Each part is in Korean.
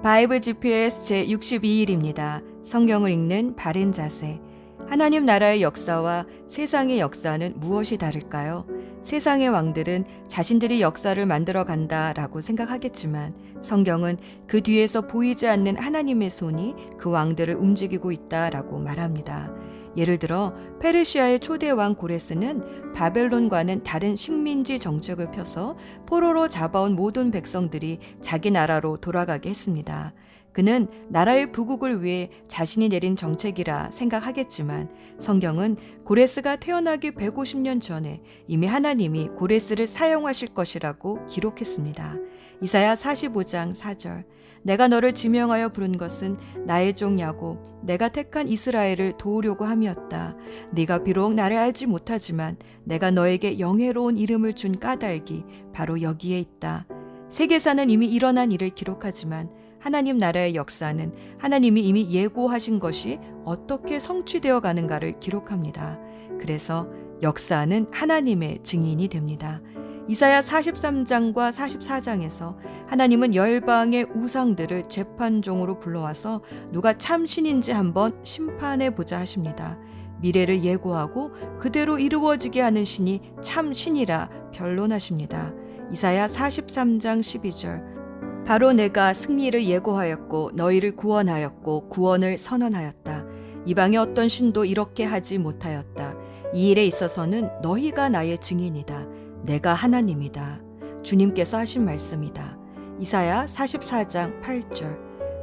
바이블 GPS 제62일입니다. 성경을 읽는 바른 자세. 하나님 나라의 역사와 세상의 역사는 무엇이 다를까요? 세상의 왕들은 자신들이 역사를 만들어 간다라고 생각하겠지만 성경은 그 뒤에서 보이지 않는 하나님의 손이 그 왕들을 움직이고 있다라고 말합니다. 예를 들어 페르시아의 초대 왕 고레스는 바벨론과는 다른 식민지 정책을 펴서 포로로 잡아온 모든 백성들이 자기 나라로 돌아가게 했습니다. 그는 나라의 부국을 위해 자신이 내린 정책이라 생각하겠지만 성경은 고레스가 태어나기 150년 전에 이미 하나님이 고레스를 사용하실 것이라고 기록했습니다. 이사야 45장 4절. 내가 너를 지명하여 부른 것은 나의 종 야곱, 내가 택한 이스라엘을 도우려고 함이었다. 네가 비록 나를 알지 못하지만 내가 너에게 영예로운 이름을 준 까닭이 바로 여기에 있다. 세계사는 이미 일어난 일을 기록하지만 하나님 나라의 역사는 하나님이 이미 예고하신 것이 어떻게 성취되어 가는가를 기록합니다. 그래서 역사는 하나님의 증인이 됩니다. 이사야 43장과 44장에서 하나님은 열방의 우상들을 재판종으로 불러와서 누가 참 신인지 한번 심판해 보자 하십니다. 미래를 예고하고 그대로 이루어지게 하는 신이 참 신이라 변론하십니다. 이사야 43장 12절. 바로 내가 승리를 예고하였고 너희를 구원하였고 구원을 선언하였다. 이방의 어떤 신도 이렇게 하지 못하였다. 이 일에 있어서는 너희가 나의 증인이다. 내가 하나님이다. 주님께서 하신 말씀이다. 이사야 44장 8절.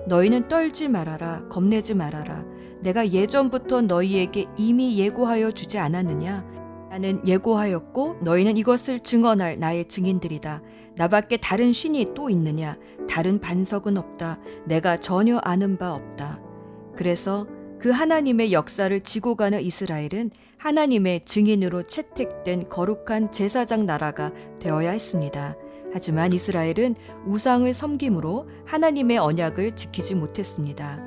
너희는 떨지 말아라. 겁내지 말아라. 내가 예전부터 너희에게 이미 예고하여 주지 않았느냐? 나는 예고하였고 너희는 이것을 증언할 나의 증인들이다. 나밖에 다른 신이 또 있느냐? 다른 반석은 없다. 내가 전혀 아는 바 없다. 그래서 그 하나님의 역사를 지고 가는 이스라엘은 하나님의 증인으로 채택된 거룩한 제사장 나라가 되어야 했습니다. 하지만 이스라엘은 우상을 섬김으로 하나님의 언약을 지키지 못했습니다.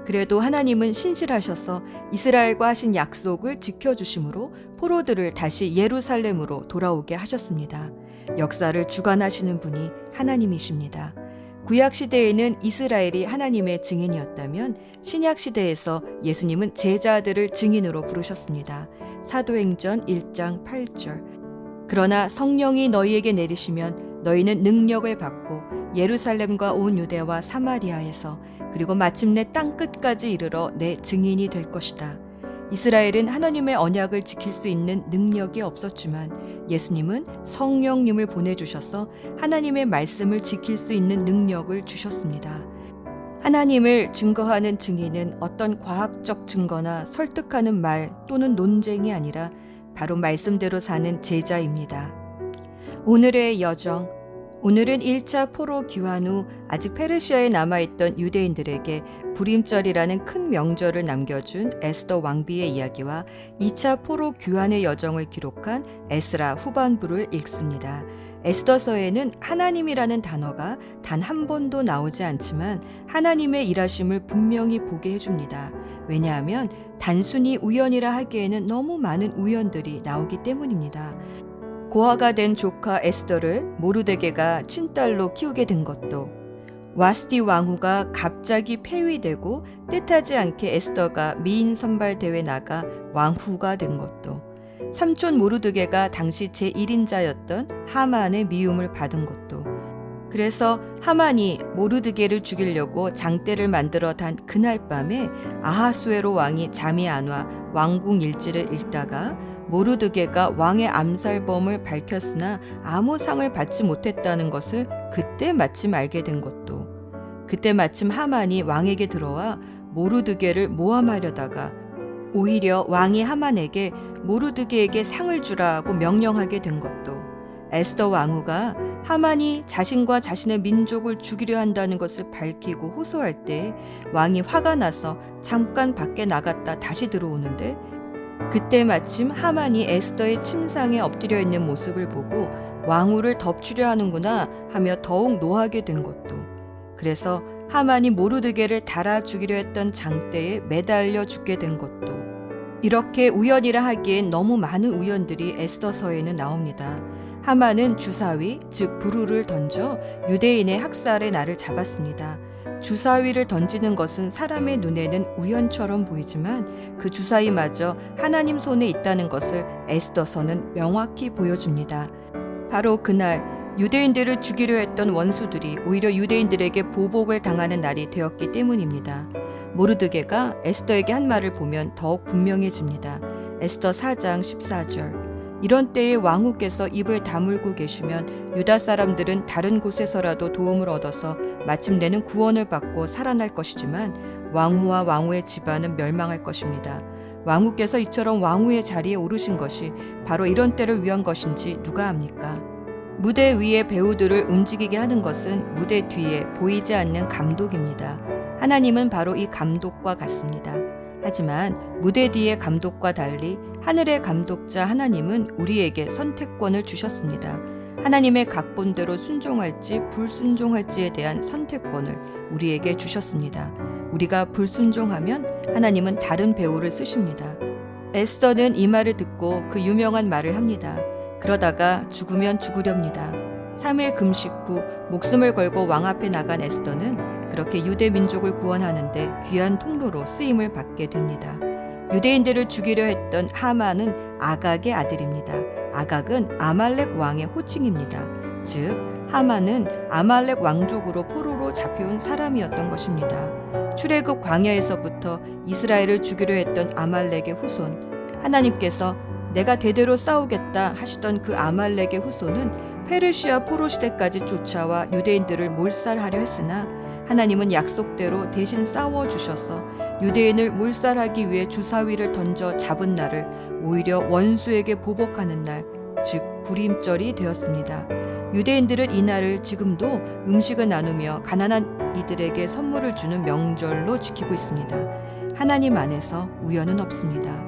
그래도 하나님은 신실하셔서 이스라엘과 하신 약속을 지켜주심으로 포로들을 다시 예루살렘으로 돌아오게 하셨습니다. 역사를 주관하시는 분이 하나님이십니다. 구약시대에는 이스라엘이 하나님의 증인이었다면 신약시대에서 예수님은 제자들을 증인으로 부르셨습니다. 사도행전 1장 8절. 그러나 성령이 너희에게 내리시면 너희는 능력을 받고 예루살렘과 온 유대와 사마리아에서 그리고 마침내 땅끝까지 이르러 내 증인이 될 것이다. 이스라엘은 하나님의 언약을 지킬 수 있는 능력이 없었지만 예수님은 성령님을 보내주셔서 하나님의 말씀을 지킬 수 있는 능력을 주셨습니다. 하나님을 증거하는 증인은 어떤 과학적 증거나 설득하는 말 또는 논쟁이 아니라 바로 말씀대로 사는 제자입니다. 오늘의 여정. 오늘은 1차 포로 귀환 후 아직 페르시아에 남아있던 유대인들에게 불임절이라는 큰 명절을 남겨준 에스더 왕비의 이야기와 2차 포로 귀환의 여정을 기록한 에스라 후반부를 읽습니다. 에스더서에는 하나님이라는 단어가 단 한 번도 나오지 않지만 하나님의 일하심을 분명히 보게 해줍니다. 왜냐하면 단순히 우연이라 하기에는 너무 많은 우연들이 나오기 때문입니다. 고아가 된 조카 에스더를 모르드게가 친딸로 키우게 된 것도, 와스티 왕후가 갑자기 폐위되고 뜻하지 않게 에스더가 미인 선발 대회 나가 왕후가 된 것도, 삼촌 모르드게가 당시 제1인자였던 하만의 미움을 받은 것도, 그래서 하만이 모르드게를 죽이려고 장대를 만들어 단 그날 밤에 아하수에로 왕이 잠이 안 와 왕궁 일지를 읽다가 모르드게가 왕의 암살범을 밝혔으나 아무 상을 받지 못했다는 것을 그때 마침 알게 된 것도, 그때 마침 하만이 왕에게 들어와 모르드게를 모함하려다가 오히려 왕이 하만에게 모르드게에게 상을 주라고 명령하게 된 것도, 에스더 왕후가 하만이 자신과 자신의 민족을 죽이려 한다는 것을 밝히고 호소할 때 왕이 화가 나서 잠깐 밖에 나갔다 다시 들어오는데 그때 마침 하만이 에스더의 침상에 엎드려 있는 모습을 보고 왕후를 덮치려 하는구나 하며 더욱 노하게 된 것도, 그래서 하만이 모르드게를 달아 죽이려 했던 장대에 매달려 죽게 된 것도, 이렇게 우연이라 하기엔 너무 많은 우연들이 에스더서에는 나옵니다. 하만은 주사위, 즉 부르를 던져 유대인의 학살의 날을 잡았습니다. 주사위를 던지는 것은 사람의 눈에는 우연처럼 보이지만 그 주사위마저 하나님 손에 있다는 것을 에스더서는 명확히 보여줍니다. 바로 그날 유대인들을 죽이려 했던 원수들이 오히려 유대인들에게 보복을 당하는 날이 되었기 때문입니다. 모르드게가 에스더에게 한 말을 보면 더욱 분명해집니다. 에스더 4장 14절. 이런 때에 왕후께서 입을 다물고 계시면 유다 사람들은 다른 곳에서라도 도움을 얻어서 마침내는 구원을 받고 살아날 것이지만 왕후와 왕후의 집안은 멸망할 것입니다. 왕후께서 이처럼 왕후의 자리에 오르신 것이 바로 이런 때를 위한 것인지 누가 압니까? 무대 위의 배우들을 움직이게 하는 것은 무대 뒤에 보이지 않는 감독입니다. 하나님은 바로 이 감독과 같습니다. 하지만 무대 뒤의 감독과 달리 하늘의 감독자 하나님은 우리에게 선택권을 주셨습니다. 하나님의 각본대로 순종할지 불순종할지에 대한 선택권을 우리에게 주셨습니다. 우리가 불순종하면 하나님은 다른 배우를 쓰십니다. 에스더는 이 말을 듣고 그 유명한 말을 합니다. 그러다가 죽으면 죽으렵니다. 3일 금식 후 목숨을 걸고 왕 앞에 나간 에스더는 그렇게 유대 민족을 구원하는데 귀한 통로로 쓰임을 받게 됩니다. 유대인들을 죽이려 했던 하만은 아각의 아들입니다. 아각은 아말렉 왕의 호칭입니다. 즉 하만은 아말렉 왕족으로 포로로 잡혀온 사람이었던 것입니다. 출애굽 광야에서부터 이스라엘을 죽이려 했던 아말렉의 후손, 하나님께서 내가 대대로 싸우겠다 하시던 그 아말렉의 후손은 페르시아 포로 시대까지 쫓아와 유대인들을 몰살하려 했으나 하나님은 약속대로 대신 싸워주셔서 유대인을 몰살하기 위해 주사위를 던져 잡은 날을 오히려 원수에게 보복하는 날, 즉 불임절이 되었습니다. 유대인들은 이 날을 지금도 음식을 나누며 가난한 이들에게 선물을 주는 명절로 지키고 있습니다. 하나님 안에서 우연은 없습니다.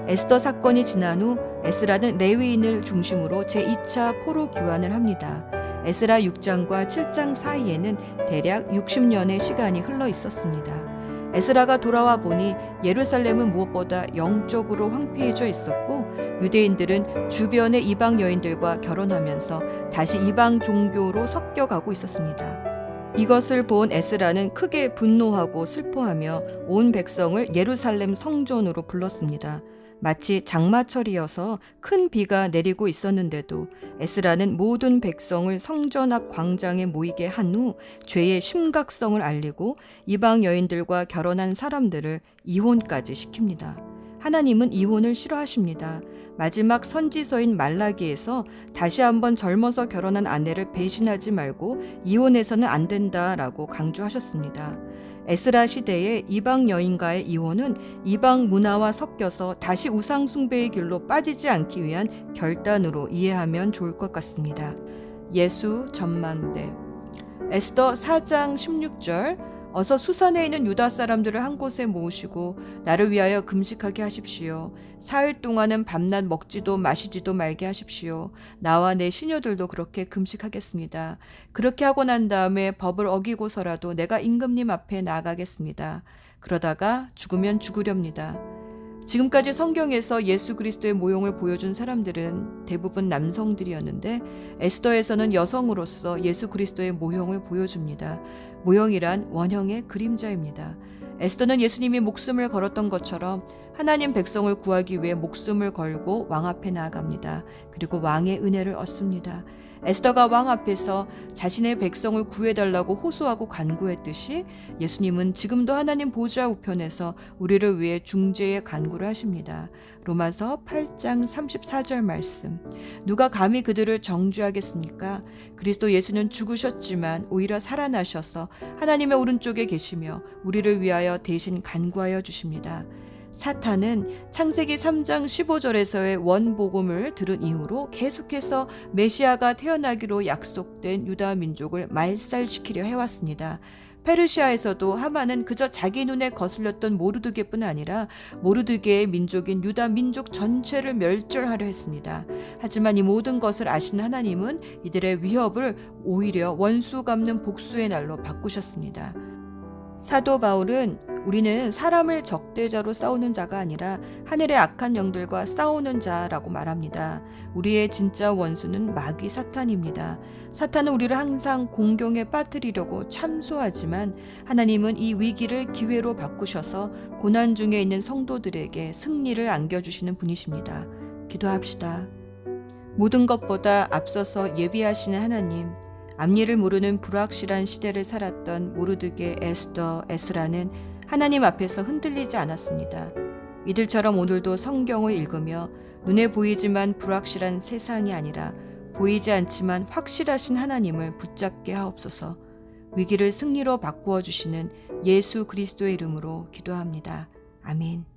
에스더 사건이 지난 후 에스라는 레위인을 중심으로 제2차 포로 교환을 합니다. 에스라 6장과 7장 사이에는 대략 60년의 시간이 흘러 있었습니다. 에스라가 돌아와 보니 예루살렘은 무엇보다 영적으로 황폐해져 있었고 유대인들은 주변의 이방 여인들과 결혼하면서 다시 이방 종교로 섞여가고 있었습니다. 이것을 본 에스라는 크게 분노하고 슬퍼하며 온 백성을 예루살렘 성전으로 불렀습니다. 마치 장마철이어서 큰 비가 내리고 있었는데도 에스라는 모든 백성을 성전 앞 광장에 모이게 한 후 죄의 심각성을 알리고 이방 여인들과 결혼한 사람들을 이혼까지 시킵니다. 하나님은 이혼을 싫어하십니다. 마지막 선지서인 말라기에서 다시 한번 젊어서 결혼한 아내를 배신하지 말고 이혼해서는 안 된다라고 강조하셨습니다. 에스라 시대의 이방 여인과의 이혼은 이방 문화와 섞여서 다시 우상 숭배의 길로 빠지지 않기 위한 결단으로 이해하면 좋을 것 같습니다. 예수 전망대. 에스더 4장 16절. 어서 수산에 있는 유다 사람들을 한 곳에 모으시고 나를 위하여 금식하게 하십시오. 사흘 동안은 밤낮 먹지도 마시지도 말게 하십시오. 나와 내 시녀들도 그렇게 금식하겠습니다. 그렇게 하고 난 다음에 법을 어기고서라도 내가 임금님 앞에 나아가겠습니다. 그러다가 죽으면 죽으렵니다. 지금까지 성경에서 예수 그리스도의 모형을 보여준 사람들은 대부분 남성들이었는데 에스더에서는 여성으로서 예수 그리스도의 모형을 보여줍니다. 모형이란 원형의 그림자입니다. 에스더는 예수님이 목숨을 걸었던 것처럼 하나님 백성을 구하기 위해 목숨을 걸고 왕 앞에 나아갑니다. 그리고 왕의 은혜를 얻습니다. 에스더가 왕 앞에서 자신의 백성을 구해달라고 호소하고 간구했듯이 예수님은 지금도 하나님 보좌 우편에서 우리를 위해 중재의 간구를 하십니다. 로마서 8장 34절 말씀. 누가 감히 그들을 정죄하겠습니까? 그리스도 예수는 죽으셨지만 오히려 살아나셔서 하나님의 오른쪽에 계시며 우리를 위하여 대신 간구하여 주십니다. 사탄은 창세기 3장 15절에서의 원복음을 들은 이후로 계속해서 메시아가 태어나기로 약속된 유다 민족을 말살시키려 해왔습니다. 페르시아에서도 하만은 그저 자기 눈에 거슬렸던 모르드게뿐 아니라 모르드게의 민족인 유다 민족 전체를 멸절하려 했습니다. 하지만 이 모든 것을 아신 하나님은 이들의 위협을 오히려 원수 갚는 복수의 날로 바꾸셨습니다. 사도 바울은 우리는 사람을 적대자로 싸우는 자가 아니라 하늘의 악한 영들과 싸우는 자라고 말합니다. 우리의 진짜 원수는 마귀 사탄입니다. 사탄은 우리를 항상 공경에 빠뜨리려고 참소하지만 하나님은 이 위기를 기회로 바꾸셔서 고난 중에 있는 성도들에게 승리를 안겨주시는 분이십니다. 기도합시다. 모든 것보다 앞서서 예비하시는 하나님, 앞일을 모르는 불확실한 시대를 살았던 모르드게, 에스더, 에스라는 하나님 앞에서 흔들리지 않았습니다. 이들처럼 오늘도 성경을 읽으며 눈에 보이지만 불확실한 세상이 아니라 보이지 않지만 확실하신 하나님을 붙잡게 하옵소서. 위기를 승리로 바꾸어 주시는 예수 그리스도의 이름으로 기도합니다. 아멘.